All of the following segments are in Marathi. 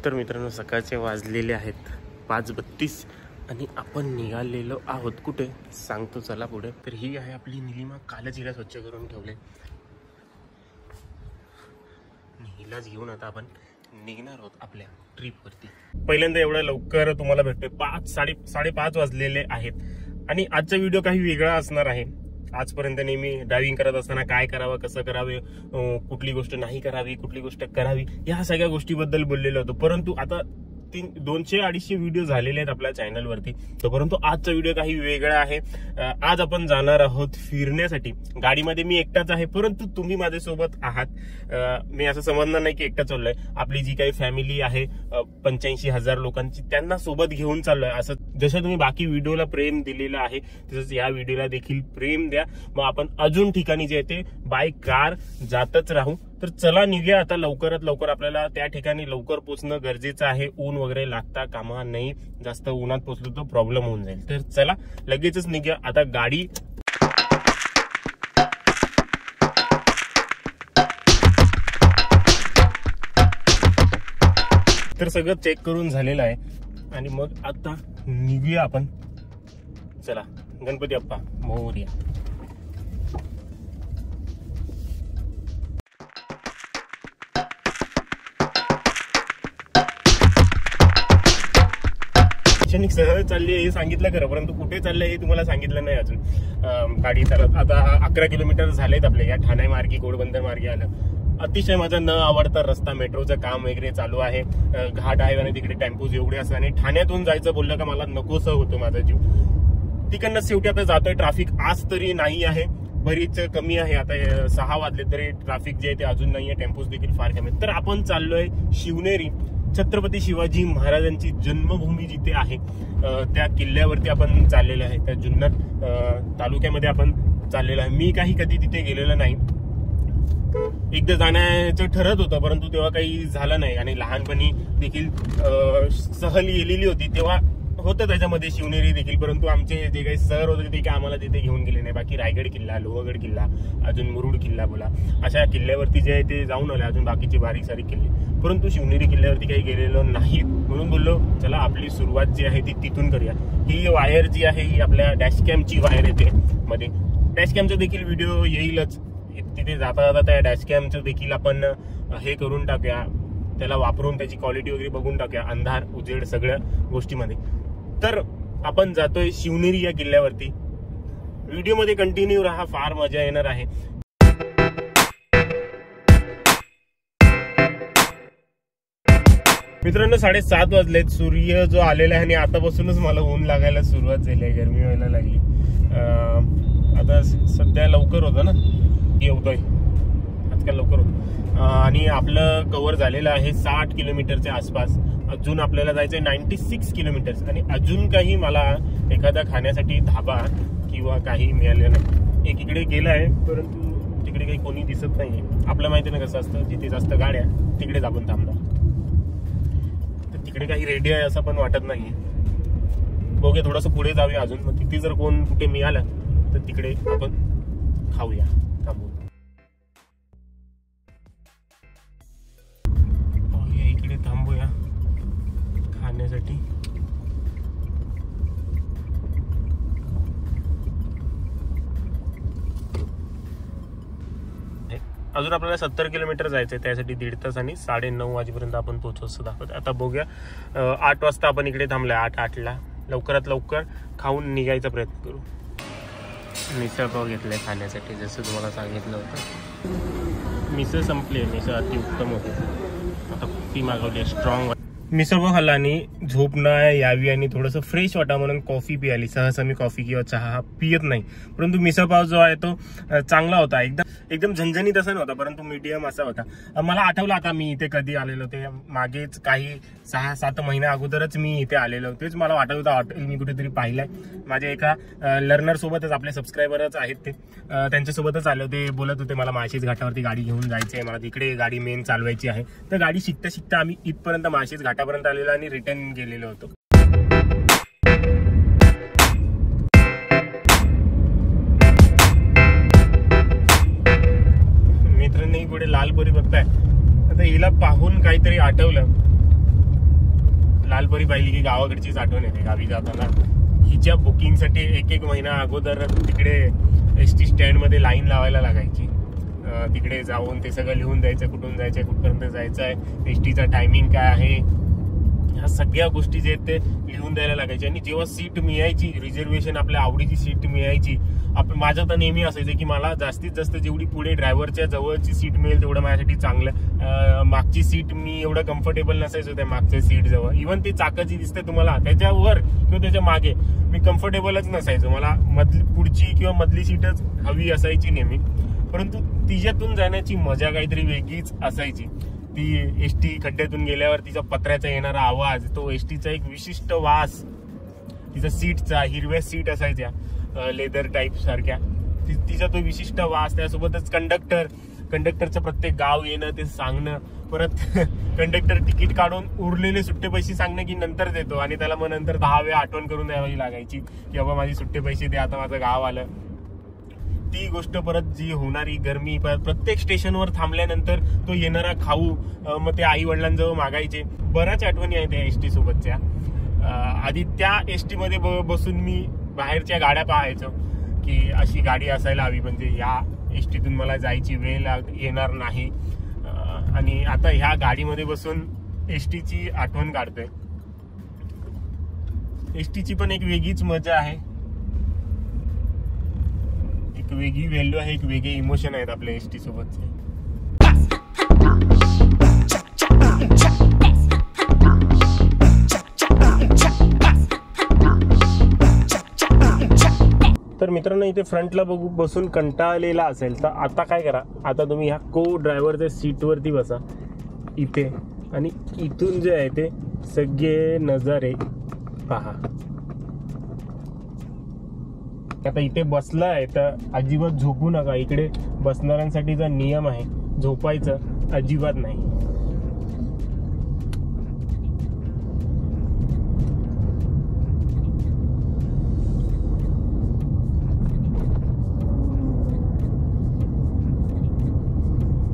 तर मित्रांनो सकाळचे वाजलेले आहेत 5:32 आणि आपण निघालेलो आहोत कुठे सांगतो चला पुढे। तर ही आहे आपली निलिमा, कालच हिला स्वच्छ करून ठेवले। हिलाच घेऊन आता आपण निघणार आहोत आपल्या ट्रिपवरती। पहिल्यांदा एवढ्या लवकर तुम्हाला भेटतोय, 5:30 वाजलेले आहेत आणि आजचा व्हिडिओ काही वेगळा असणार आहे। आजपर्यंत नेहमी ड्रायव्हिंग करत असताना काय करावं, कसं करावे, कुठली गोष्ट नाही करावी, कुठली गोष्ट करावी, या सगळ्या गोष्टीबद्दल बोललेलो होतो। परंतु आता 200-250 व्हिडिओ झालेले आहेत आपल्या चॅनलवरती, तर परंतु आजचा व्हिडिओ काही वेगळा आहे। आज आपण जाणार आहोत फिरण्यासाठी। गाडीमध्ये मी एकटाच आहे, परंतु तुम्ही माझ्यासोबत आहात। मी असं समजणार नाही की एकटा चाललोय। आपली जी काही फॅमिली आहे 85,000 लोकांची, त्यांना सोबत घेऊन चाललोय। असं जसं तुम्ही बाकी व्हिडिओला प्रेम दिलेलं आहे तसंच या व्हिडिओला देखील प्रेम द्या। मग आपण अजून ठिकाणी जे ते बाय कार जातच राहू। तर चला निघूया आता लवकरात लवकर। आपल्याला त्या ठिकाणी लवकर पोहोचणं गरजेचं आहे। ऊन वगैरे लागता कामा नाही, जास्त उन्हात पोहोचलो तर प्रॉब्लेम होऊन जाईल। तर चला लगेचच निघूया आता। गाडी तर सगळं चेक करून झालेलं आहे आणि मग आता निघूया आपण। चला, गणपती बाप्पा मोरया। सहज चालली हे सांगितलं खरं, परंतु कुठे चाललंय हे तुम्हाला सांगितलं नाही अजून। गाडी चालत आता 11 किलोमीटर झालेत आपले या ठाणे मार्गी, घोडबंदर मार्गे आलं। अतिशय माझा न आवडता रस्ता, मेट्रोचं काम वगैरे चालू आहे, घाट आहे आणि तिकडे टेम्पोज एवढे असतात आणि ठाण्यातून जायचं बोललं का मला नकोसं होतो माझा जीव। तिकडनं शेवटी आता जातोय। ट्रॅफिक आज तरी नाही आहे, बरीच कमी आहे। आता 6 वाजले तरी ट्रॅफिक जे आहे ते अजून नाहीये, टेम्पोज देखील फार कमी आहेत। तर आपण चाललोय शिवनेरी, छत्रपती शिवाजी महाराजांची जन्मभूमी जिथे आहे त्या किल्ल्यावरती आपण चाललेलो आहे। त्या जुन्नर तालुक्यामध्ये आपण चाललेलो आहे। मी काही कधी तिथे गेलेलो नाही, एकदा जाण्याचं ठरत होतं परंतु तेव्हा काही झालं नाही। आणि लहानपणी देखील सहल गेलेली होती तेव्हा होतं त्याच्यामध्ये शिवनेरी देखील, परंतु आमचे जे काही सर होते ते काही आम्हाला तिथे घेऊन गेले नाही। बाकी रायगड किल्ला, लोहगड किल्ला, अजून मुरुड किल्ला बोला, अशा किल्ल्यावरती जे आहे ते जाऊन आले, अजून बाकीचे बारीक सारीक किल्ले, परंतु शिवनेरी किल्ल्यावरती काही गेलेलो नाही। म्हणून बोललो चला आपली सुरुवात जी आहे ती तिथून करूया। ही वायर जी आहे ही आपल्या डॅशकॅमची वायर येते मध्ये। डॅशकॅमचा देखील व्हिडिओ येईलच, तिथे जाता जाता त्या डॅशकॅमचं देखील आपण हे करून टाकूया, त्याला वापरून त्याची क्वालिटी वगैरे बघून टाकूया, अंधार उजेड सगळ्या गोष्टीमध्ये। तर आपण जातोय शिवनेरी या किल्ल्यावरती। व्हिडिओ मध्ये कंटिन्यू राहा, फार मजा येणार आहे। मित्रांनो 7:30 वाजलेत, सूर्य जो आलेला आहे आणि आतापासूनच मला ऊन लागायला सुरुवात झाली आहे, गरमी व्हायला लागली। आता सध्या लवकर होतं ना, येतोय आजकाल लवकर होतं आणि आपलं कव्हर झालेलं आहे 60 किलोमीटरच्या आसपास। अजून आपल्याला जायचंय 96 किलोमीटर आणि अजून काही मला एखादा खाण्यासाठी धाबा किंवा काही मिळालेलं नाही। एकीकडे गेला आहे परंतु तिकडे काही कोणी दिसत नाहीये। आपलं माहिती ना कसं असतं, जिथे जास्त गाड्या तिकडेच आपण थांबणार। तर तिकडे काही रेडी आहे असं पण वाटत नाहीये। बघूया थोडंसं पुढे जाऊया अजून, मग तिथे जर कोण कुठे मिळालं तर तिकडे आपण खाऊया, थांबू। इकडे थांबूया खाण्यासाठी। अजून आपल्याला 70 किलोमीटर जायचंय, त्यासाठी 1.5 तास आणि 9:30 वाजेपर्यंत आपण पोहोचू असं दाखवत। आता बघूया 8 वाजता आपण इकडे थांबलोय, 8:08ला। लवकरात लवकर खाऊन निघायचा प्रयत्न करू। मिसळ पाव घेतलाय खाण्यासाठी, जसं तुम्हाला सांगितलं होतं। मिसळ संपली आहे, मिसळ अतिउत्तम होती, आता ती मागवली आहे स्ट्रॉंग। मिसळ पाव खाल्ला आणि झोप नाही यावी आणि थोडंसं फ्रेश वाटा म्हणून कॉफी पियाली। सहसा मी कॉफी किंवा चहा पियत नाही, परंतु मिसळ पाव जो आहे तो चांगला होता, एकदम झणझणीत असा नव्हता परंतु मीडियम असा होता। मला आठवलं आता मी इथे कधी आलेलो होते, मागेच काही 6-7 महिन्या अगोदरच मी इथे आलेलो होतेच। मला वाटत होतं हॉटेल मी कुठेतरी पाहिलंय। माझ्या एका लर्नर सोबतच, आपले सबस्क्रायबरच आहेत ते, त्यांच्यासोबतच आले होते, बोलत होते मला माळशेज घाटावरती गाडी घेऊन जायची आहे, मला तिकडे गाडी मेन चालवायची आहे। तर गाडी शिकता शिकता आम्ही इथपर्यंत माळशेज घाटापर्यंत आलेलो आणि रिटर्न गेलेलो होतो। मित्रांनी पुढे लालपरी बघताय, आता हिला पाहून काहीतरी आठवलं लालपरी पाहिली की गावाकडचीच आठवण येते. गावी जाताना हिच्या बुकिंगसाठी एक महिना अगोदर तिकडे एसटी स्टँडमध्ये लाईन लावायला लागायची. तिकडे जाऊन ते सगळं लिहून द्यायचं, कुठून जायचंय, कुठपर्यंत जायचं आहे, एसटीचा टायमिंग काय आहे, ह्या सगळ्या गोष्टी जे आहेत ते लिहून द्यायला लागायचे. आणि जेव्हा सीट मिळायची, रिझर्वेशन आपल्या आवडीची सीट मिळायची, माझं तर नेहमी असायचं की मला जास्तीत जास्त जेवढी पुढे ड्रायव्हरच्या जवळची सीट मिळेल तेवढं माझ्यासाठी चांगलं. मागची सीट मी एवढं कम्फर्टेबल नसायचो त्या मागच्या सीट जवळ. इव्हन ती चाकाची दिसते तुम्हाला त्याच्यावर किंवा त्याच्या मागे मी कम्फर्टेबलच नसायचो. मला पुढची किंवा मधली सीटच हवी असायची नेहमी. परंतु तिच्यातून जाण्याची मजा काहीतरी वेगळीच असायची. ती एसटी खड्ड्यातून गेल्यावर तिचा पत्र्याचा येणारा आवाज, तो एसटीचा एक विशिष्ट वास, तिचा सीटचा, हिरव्या सीट असायच्या लेदर टाईप सारख्या, तिचा तो विशिष्ट वास, त्यासोबतच कंडक्टरचं प्रत्येक गाव येणं, ते सांगणं, परत कंडक्टर तिकीट काढून उरलेले सुट्टे पैसे सांगणं की नंतर देतो, आणि त्याला मग नंतर 10 वेळा आठवण करून द्यावी लागायची की बाबा माझे सुट्टे पैसे दे, आता माझं गाव आलं. ती गोष्ट, परत जी होणारी गरमी, प्रत्येक स्टेशनवर थांबल्यानंतर तो येणारा खाऊ, मग ते आई वडिलांजवळ मागायचे. बऱ्याच आठवणी आहेत त्या एसटी सोबतच्या. आधी त्या एसटी मध्ये बसून मी बाहेरच्या गाड्या पाहायचो की अशी गाडी असायला हवी, म्हणजे या एसटीतून मला जायची वेळ येणार नाही. आणि आता ह्या गाडीमध्ये बसून एसटीची आठवण काढतोय. एसटीची पण एक वेगळीच मजा आहे, एक वेगळी व्हॅल्यू आहे, एक वेगळे इमोशन आहेत आपल्या एसटी सोबतचे. तर मित्रांनो, इथे फ्रंटला बसून कंटाळलेला असेल तर आता काय करा, आता तुम्ही ह्या को ड्रायव्हरच्या सीटवरती बसा इथे, आणि इथून जे आहे ते सगळे नजारे पहा. आता इथे बसलाय तर अजिबात झोपू नका. इकडे बसणाऱ्यांसाठीचा नियम आहे, झोपायचं अजिबात नाही.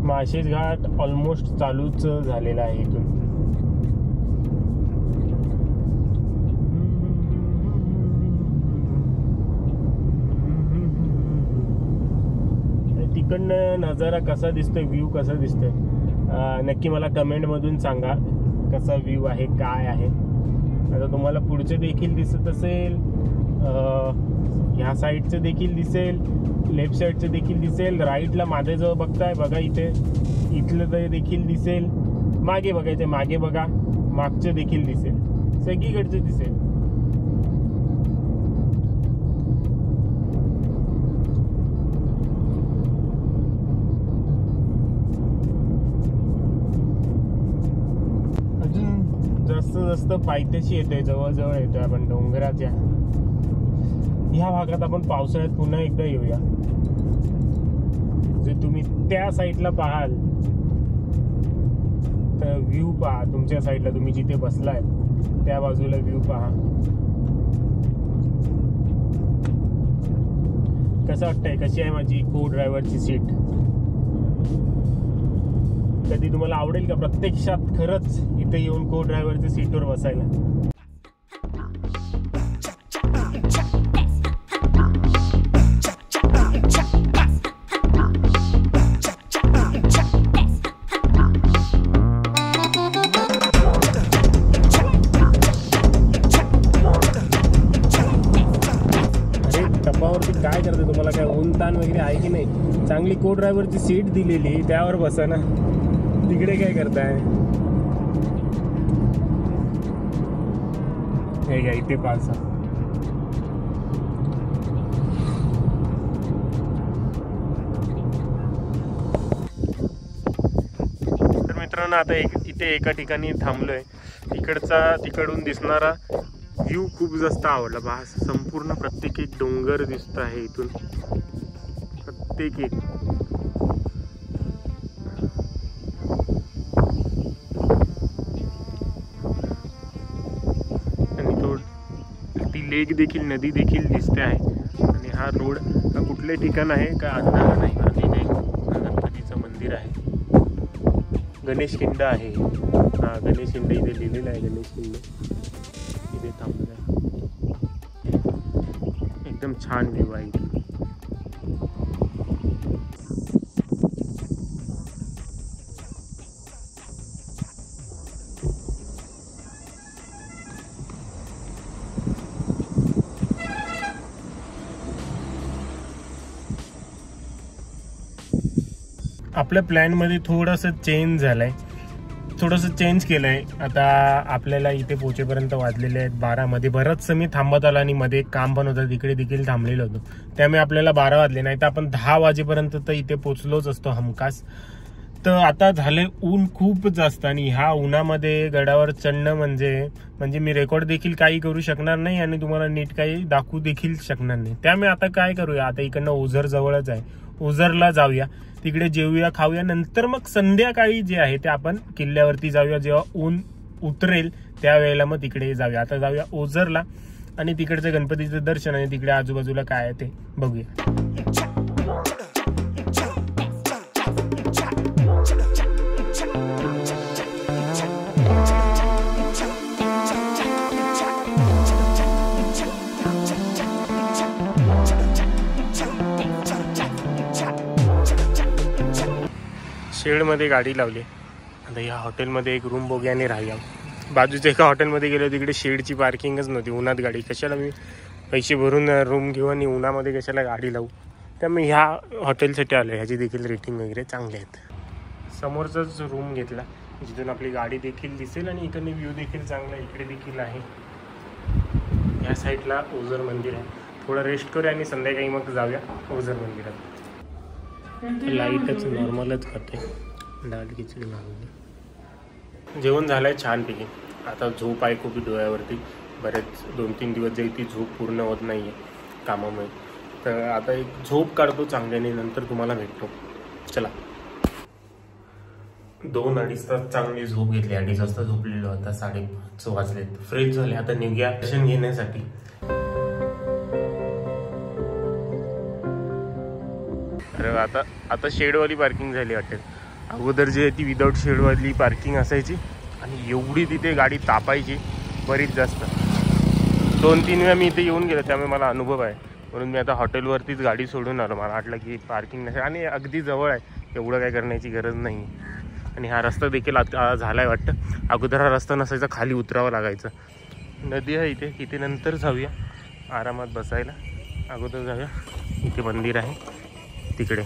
माळशेज घाट ऑलमोस्ट चालूच झालेला आहे. इथून तिकडनं नजारा कसा दिसतोय, व्ह्यू कसा दिसतोय, नक्की मला कमेंटमधून सांगा कसा व्ह्यू आहे, काय आहे. आता तुम्हाला पुढचे देखील दिसत असेल, ह्या साईडचं देखील दिसेल, लेफ्ट साईडचं देखील दिसेल, राईटला माझ्या जवळ बघताय बघा, इथे इथलं तर देखील दिसेल, मागे बघायचं मागे बघा, मागचं देखील दिसेल, सगळीकडचं दिसेल. अजून जास्त पायथ्याशी येतोय, जवळजवळ येतोय आपण डोंगराच्या ह्या भागात. आपण पावसाळ्यात पुन्हा एकदा येऊया. जे तुम्ही त्या साईडला पाहाल तर व्ह्यू पहा, तुमच्या साईडला तुम्ही जिथे बसलाय त्या बाजूला व्ह्यू पहा. कसं वाटतंय, कशी आहे माझी को ड्रायव्हरची सीट? कधी तुम्हाला आवडेल का प्रत्यक्षात खरंच इथे येऊन को ड्रायव्हरच्या सीटवर बसायला? काय करते, तुम्हाला काय ऊन ताण वगैरे आहे की नाही? चांगली को ड्रायव्हरची सीट दिलेली, त्यावर बसा ना, तिकडे काय करताय? हे घ्या, इथे पासा. तर मित्रांनो, आता इथे एका ठिकाणी थांबलोय. तिकडून दिसणारा व्ह्यू खूप जास्त आवडला. बा, संपूर्ण प्रत्येक एक डोंगर दिसत आहे इथून, प्रत्येक एक. आणि ती लेक देखील, नदी देखील दिसते आहे. आणि हा रोड कुठले ठिकाण आहे का अंदाज नाही. परत इथे गणपतीचं मंदिर आहे. गणेश खिंड आहे. हा गणेश खिंड इथे लिहिलेलं आहे. गणेश खिंड इथे थांबलं आहे. एकदम छान व्ह्यू आहे इथे. आपल्या प्लॅनमध्ये थोडंसं चेंज झालंय, थोडंसं चेंज केलंय. आता आपल्याला इथे पोहोचेपर्यंत वाजलेले आहेत 12. मध्ये बरंचसं मी थांबत आलो आणि मध्ये एक काम पण होतं, तिकडे देखील थांबलेलो होतो. त्यामुळे आपल्याला 12 वाजले, नाही तर आपण 10 वाजेपर्यंत तर इथे पोचलोच असतो हमखास. तर आता झालंय ऊन खूप जास्त आणि ह्या उन्हामध्ये गडावर चढणं म्हणजे मी रेकॉर्ड देखील काही करू शकणार नाही आणि तुम्हाला नीट काही दाखवू देखील शकणार नाही. त्यामुळे आता काय करूया, आता इकडनं ओझर जवळच आहे, ओझरला जाऊया, तिकडे जेवूया खाऊया. नंतर मग संध्याकाळी जे आहे ते आपण किल्ल्यावरती जाऊया. जेव्हा ऊन उतरेल त्यावेळेला मग तिकडे जाऊया. आता जाऊया ओझरला आणि तिकडचं गणपतीचं दर्शन आणि तिकडे आजूबाजूला काय आहे ते बघूया. शेडमध्ये गाडी लावली. आता या हॉटेलमध्ये एक रूम बघूया आणि राहूया. बाजूच्या एका हॉटेलमध्ये गेलो, तिकडे शेडची पार्किंगच नव्हती. उन्हात गाडी कशाला मी पैसे भरून रूम घेऊ आणि उन्हामध्ये कशाला गाडी लावू. त्यामुळे ह्या हॉटेलसाठी आलो. ह्याची देखील रेटिंग वगैरे चांगले आहेत. समोरचाच रूम घेतला जिथून आपली गाडी देखील दिसेल आणि इकडे व्ह्यू देखील चांगला इकडे देखील आहे. या साईडला ओझर मंदिर आहे. थोडं रेस्ट करूया आणि संध्याकाळी मग जाऊया ओझर मंदिरात. लाईटच नॉर्मलच खाते. डाळ खिचडी मागवली. जेवण झालंय छानपैकी. आता झोप आहे खूप डोळ्यावरती. बरेच 2-3 दिवस जाईल ती झोप पूर्ण होत नाही आहे कामामुळे. तर आता एक झोप काढतो चांगल्याने, नंतर तुम्हाला भेटतो. चला. 2-2.5 तास चांगली झोप घेतली. 2.5 वाजता झोपलेलो. आता 5:30 वाजलेत. फ्रेश झाले. आता निघूया दर्शन घेण्यासाठी. अरे आता शेडवाली पार्किंग झाली वाटते. अगोदर जी आहे ती विदाऊट शेडवाली पार्किंग असायची आणि एवढी तिथे गाडी तापायची बरीच जास्त. 2-3 वेळा मी इथे येऊन गेलो, त्यामुळे मला अनुभव आहे. म्हणून मी आता हॉटेलवरतीच गाडी सोडून आलो. मला वाटलं की पार्किंग नसेल आणि अगदी जवळ आहे, एवढं काय करण्याची गरज नाही. आणि हा रस्ता देखील झाला आहे वाटतं. अगोदर हा रस्ता नसायचा, खाली उतरावं लागायचं. नदी आहे इथे नंतर जाऊया आरामात बसायला. अगोदर जाऊया, इथे मंदिर आहे तिकडे.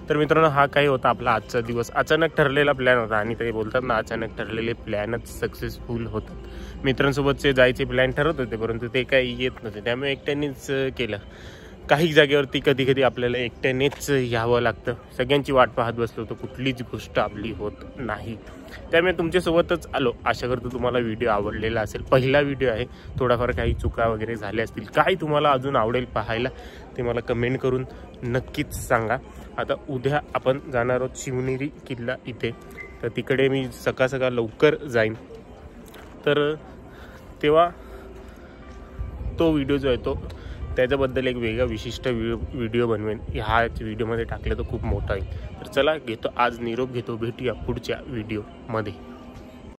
तर मित्रांनो, हा काही होता आपला आजचा दिवस. अचानक ठरलेला प्लॅन होता आणि ते बोलतात ना, अचानक ठरलेले प्लॅनच सक्सेसफुल होतात. मित्रांसोबतचे जायचे प्लॅन ठरत होते, परंतु ते काही येत नव्हते. त्यामुळे एकट्यानेच केलं. काही जागेवरती कधी कधी आपल्याला एकट्यानेच यावं लागतं. सगळ्यांची वाट पाहत बसलो तर कुठलीच गोष्ट आपली होत नाही. त्यामुळे तुमच्यासोबतच आलो. आशा करतो तुम्हाला व्हिडिओ आवडलेला असेल. पहिला व्हिडिओ आहे, थोडाफार काही चुका वगैरे झाल्या असतील, काय तुम्हाला अजून आवडेल पाहायला ते मला कमेंट करून नक्कीच सांगा. आता उद्या आपण जाणार आहोत शिवनेरी किल्ला इथे. तर तिकडे मी सकाळ लवकर जाईन. तर तेव्हा तो व्हिडिओ जो आहे तो त्याच्याबद्दल एक वेगळा विशिष्ट व्हिडिओ बनवेन. ह्याच व्हिडिओमध्ये टाकलं तर खूप मोठा आहे. तर चला, घेतो आज निरोप घेतो. भेटूया पुढच्या व्हिडिओमध्ये.